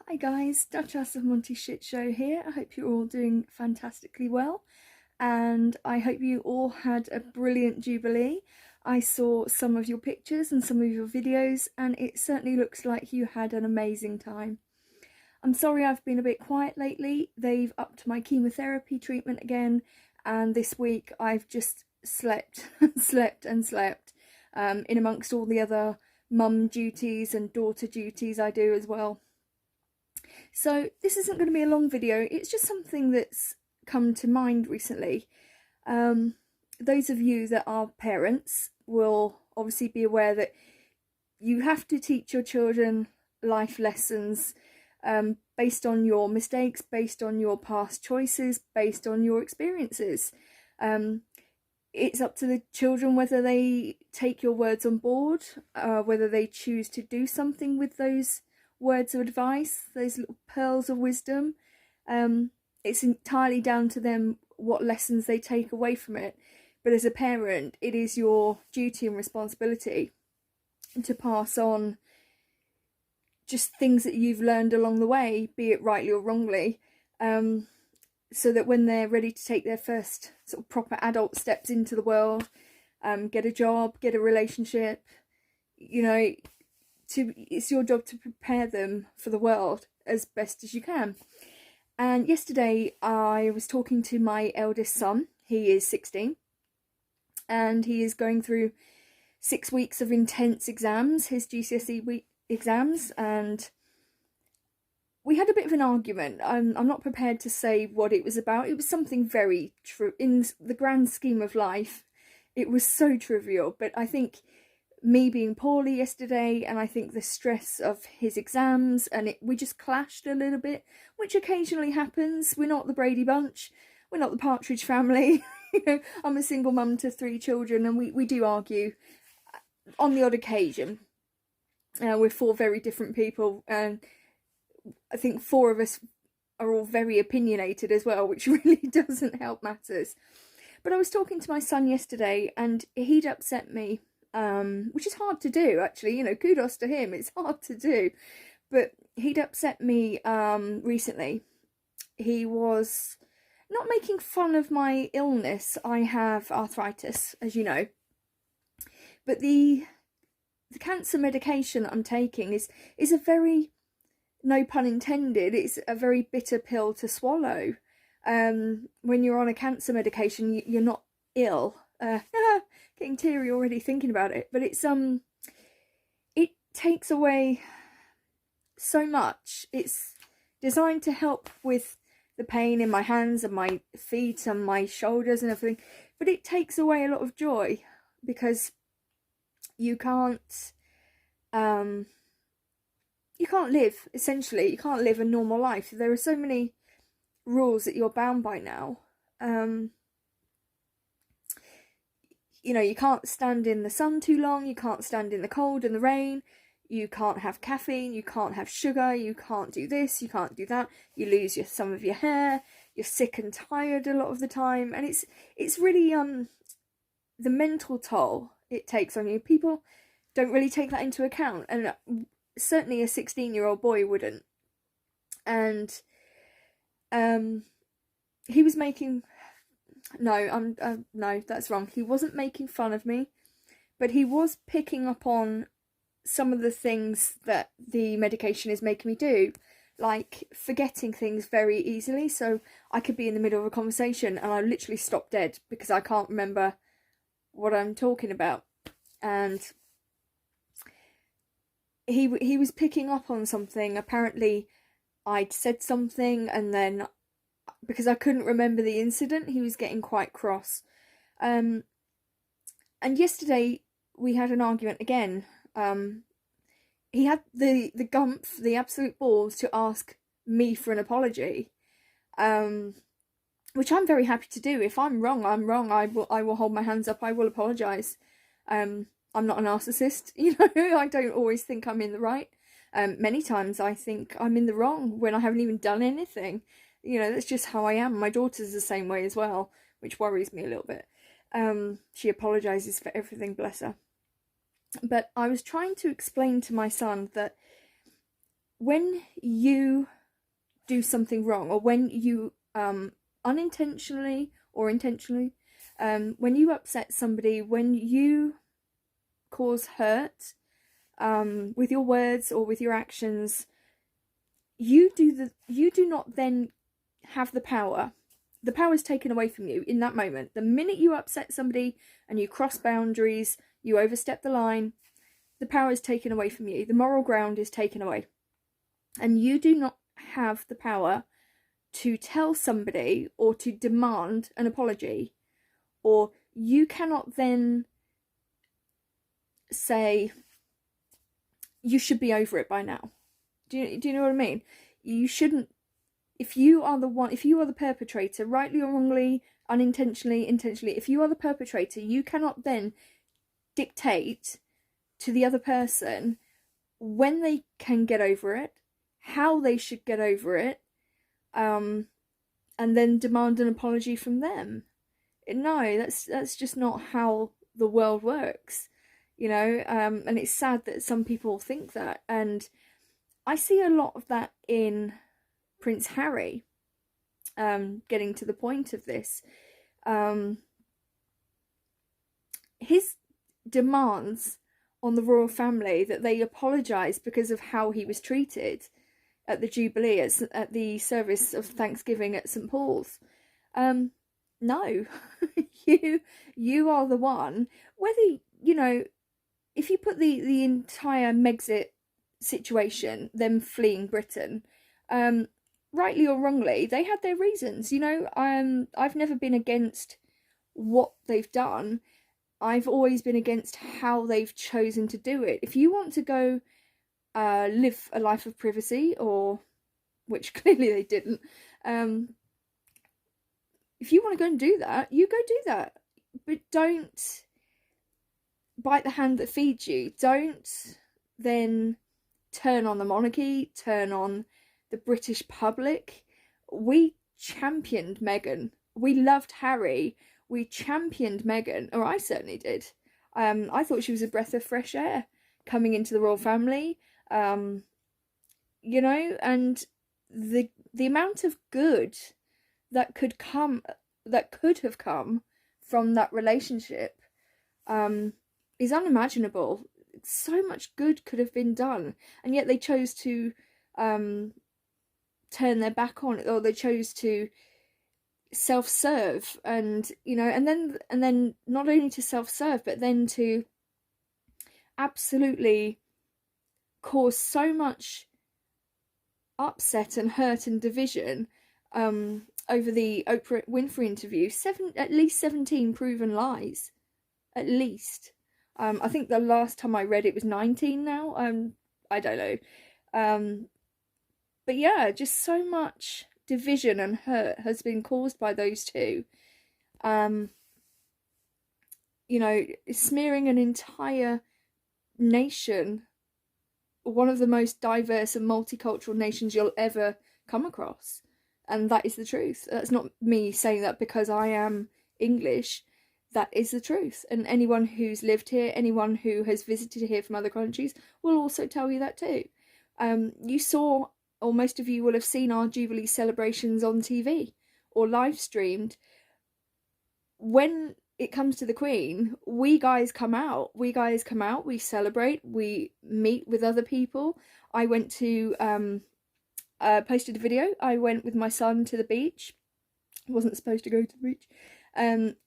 Hi guys, Duchess of Monty Shit Show here. I hope you're all doing fantastically well, and I hope you all had a brilliant Jubilee. I saw some of your pictures and some of your videos, and it certainly looks like you had an amazing time. I'm sorry I've been a bit quiet lately. They've upped my chemotherapy treatment again, and this week I've just slept, slept and slept, in amongst all the other mum duties and daughter duties I do as well. So this isn't going to be a long video, it's just something that's come to mind recently. Those of you that are parents will obviously be aware that you have to teach your children life lessons based on your mistakes, based on your past choices, based on your experiences. It's up to the children whether they take your words on board, whether they choose to do something with those words of advice, those little pearls of wisdom. It's entirely down to them what lessons they take away from it. But as a parent, it is your duty and responsibility to pass on just things that you've learned along the way, be it rightly or wrongly, so that when they're ready to take their first sort of proper adult steps into the world, get a job, get a relationship, you know, it's your job to prepare them for the world as best as you can. And yesterday I was talking to my eldest son. He is 16 and he is going through 6 weeks of intense exams, his GCSE exams, and we had a bit of an argument. I'm not prepared to say what it was about. It was something very true in the grand scheme of life. It was so trivial, but I think me being poorly yesterday, and I think the stress of his exams, and we just clashed a little bit, which occasionally happens. We're not the Brady Bunch, we're not the Partridge Family. You know, I'm a single mum to 3 children, and we do argue on the odd occasion. We're 4 very different people, and I think 4 of us are all very opinionated as well, which really doesn't help matters. But I was talking to my son yesterday, and he'd upset me, which is hard to do, actually. You know, kudos to him, it's hard to do. But he'd upset me recently. He was not making fun of my illness. I have arthritis, as you know. But the cancer medication I'm taking is a very, no pun intended, it's a very bitter pill to swallow. When you're on a cancer medication, you're not ill. Getting teary already thinking about it, but it takes away so much. It's designed to help with the pain in my hands and my feet and my shoulders and everything, but it takes away a lot of joy because you can't live, essentially. You can't live a normal life. There are so many rules that you're bound by now. You know, you can't stand in the sun too long, you can't stand in the cold and the rain, you can't have caffeine, you can't have sugar, you can't do this, you can't do that, you lose some of your hair, you're sick and tired a lot of the time, and it's really the mental toll it takes on you. People don't really take that into account, and certainly a 16-year-old boy wouldn't. And he was making... No, no, that's wrong. He wasn't making fun of me, but he was picking up on some of the things that the medication is making me do, like forgetting things very easily. So I could be in the middle of a conversation and I literally stop dead because I can't remember what I'm talking about. And he was picking up on something. Apparently I'd said something, and then because I couldn't remember the incident, he was getting quite cross. And yesterday we had an argument again. He had the gumph, the absolute balls to ask me for an apology, which I'm very happy to do. If I'm wrong, I'm wrong. I will hold my hands up. I will apologise. I'm not a narcissist, you know. I don't always think I'm in the right. Many times I think I'm in the wrong when I haven't even done anything. You know, that's just how I am. My daughter's the same way as well, which worries me a little bit. She apologises for everything, bless her. But I was trying to explain to my son that when you do something wrong, or when you unintentionally or intentionally, when you upset somebody, when you cause hurt with your words or with your actions, you do not then have the power. The power is taken away from you in that moment. The minute you upset somebody and you cross boundaries, you overstep the line, the power is taken away from you. The moral ground is taken away. And you do not have the power to tell somebody or to demand an apology, or you cannot then say, you should be over it by now. Do you know what I mean? You shouldn't. If you are the perpetrator, rightly or wrongly, unintentionally, intentionally, if you are the perpetrator, you cannot then dictate to the other person when they can get over it, how they should get over it, and then demand an apology from them. No, that's just not how the world works, you know. And it's sad that some people think that, and I see a lot of that in Prince Harry. Getting to the point of this, his demands on the royal family that they apologise because of how he was treated at the Jubilee, at the service of Thanksgiving at St Paul's. No, you are the one. Whether, you know, if you put the entire Megxit situation, them fleeing Britain, rightly or wrongly, they had their reasons. You know, I've never been against what they've done. I've always been against how they've chosen to do it. If you want to go live a life of privacy, or which clearly they didn't, if you want to go and do that, you go do that. But don't bite the hand that feeds you. Don't then turn on the monarchy, turn on the British public. We championed Meghan. We loved Harry. We championed Meghan, or I certainly did. I thought she was a breath of fresh air coming into the royal family. You know, and the amount of good that could have come from that relationship is unimaginable. So much good could have been done, and yet they chose to turn their back on it, or they chose to self-serve, and you know, and then not only to self-serve, but then to absolutely cause so much upset and hurt and division over the Oprah Winfrey interview. At least 17 proven lies, at least. I think the last time I read it was 19 now. I don't know. But yeah, just so much division and hurt has been caused by those two. You know, smearing an entire nation, one of the most diverse and multicultural nations you'll ever come across. And that is the truth. That's not me saying that because I am English. That is the truth. And anyone who's lived here, anyone who has visited here from other countries will also tell you that too. You saw, or most of you will have seen, our Jubilee celebrations on TV or live streamed. When it comes to the Queen, we guys come out, we celebrate, we meet with other people. I went to, posted a video, I went with my son to the beach. I wasn't supposed to go to the beach,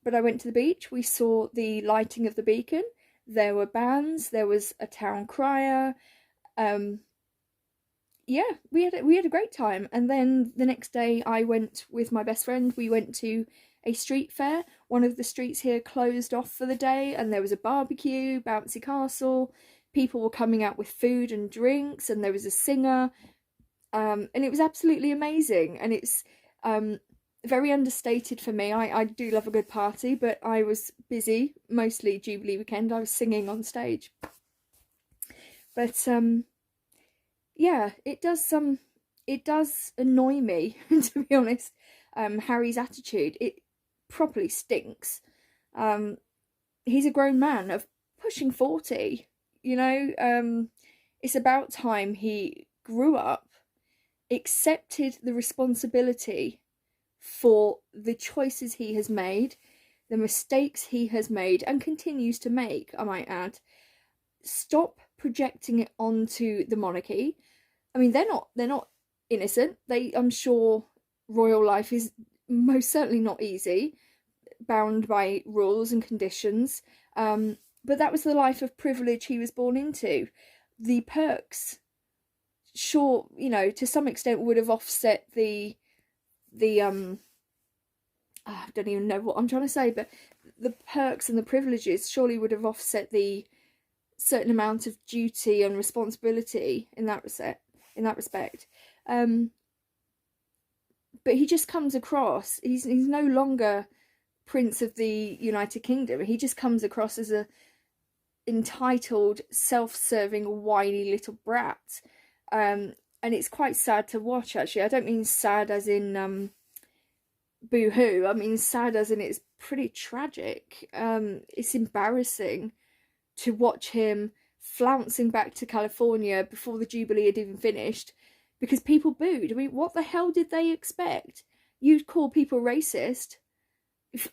but I went to the beach. We saw the lighting of the beacon. There were bands, there was a town crier. Yeah, we had a great time. And then the next day I went with my best friend. We went to a street fair. One of the streets here closed off for the day, and there was a barbecue, bouncy castle. People were coming out with food and drinks, and there was a singer. And it was absolutely amazing. And it's very understated for me. I do love a good party, but I was busy, mostly Jubilee weekend. I was singing on stage. But yeah, it does annoy me, to be honest. Harry's attitude, it properly stinks. He's a grown man of pushing 40, you know. It's about time he grew up, accepted the responsibility for the choices he has made, the mistakes he has made and continues to make, I might add. Stop projecting it onto the monarchy. I mean, they're not innocent. I'm sure royal life is most certainly not easy, bound by rules and conditions. But that was the life of privilege he was born into. The perks, sure, you know, to some extent would have offset the I don't even know what I'm trying to say, but the perks and the privileges surely would have offset the certain amount of duty and responsibility in that respect. But he just comes across, he's no longer Prince of the United Kingdom. He just comes across as a entitled, self-serving, whiny little brat. And it's quite sad to watch, actually. I don't mean sad as in boo-hoo. I mean sad as in it's pretty tragic. It's embarrassing to watch him flouncing back to California before the Jubilee had even finished because people booed. I mean, what the hell did they expect? You'd call people racist,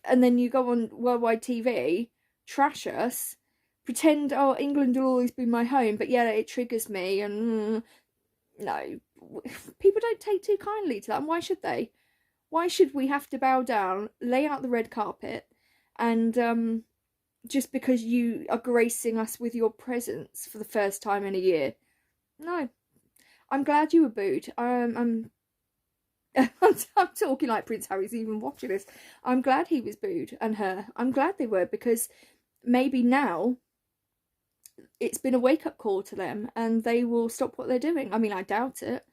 and then you go on worldwide TV, trash us, pretend, oh, England will always be my home, but yeah, it triggers me, and no, people don't take too kindly to that, and why should they? Why should we have to bow down, lay out the red carpet, and just because you are gracing us with your presence for the first time in a year? No. I'm glad you were booed. I'm talking like Prince Harry's even watching this. I'm glad he was booed, and her. I'm glad they were, because maybe now it's been a wake-up call to them and they will stop what they're doing. I mean, I doubt it,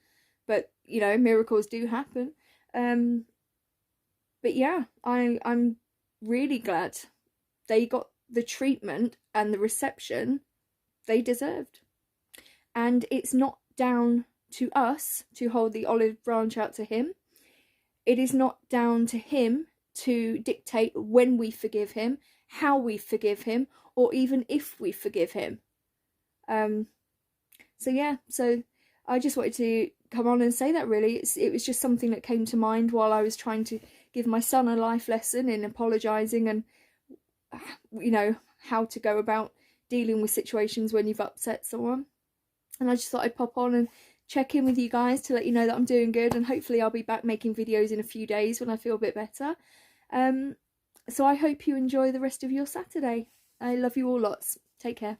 but, you know, miracles do happen. But yeah, I'm really glad they got the treatment and the reception they deserved. And it's not down to us to hold the olive branch out to him. It is not down to him to dictate when we forgive him, how we forgive him, or even if we forgive him. So yeah, so I just wanted to come on and say that, really. It was just something that came to mind while I was trying to give my son a life lesson in apologising and, you know, how to go about dealing with situations when you've upset someone. And I just thought I'd pop on and check in with you guys to let you know that I'm doing good, and hopefully I'll be back making videos in a few days when I feel a bit better. So I hope you enjoy the rest of your Saturday. I love you all lots. Take care.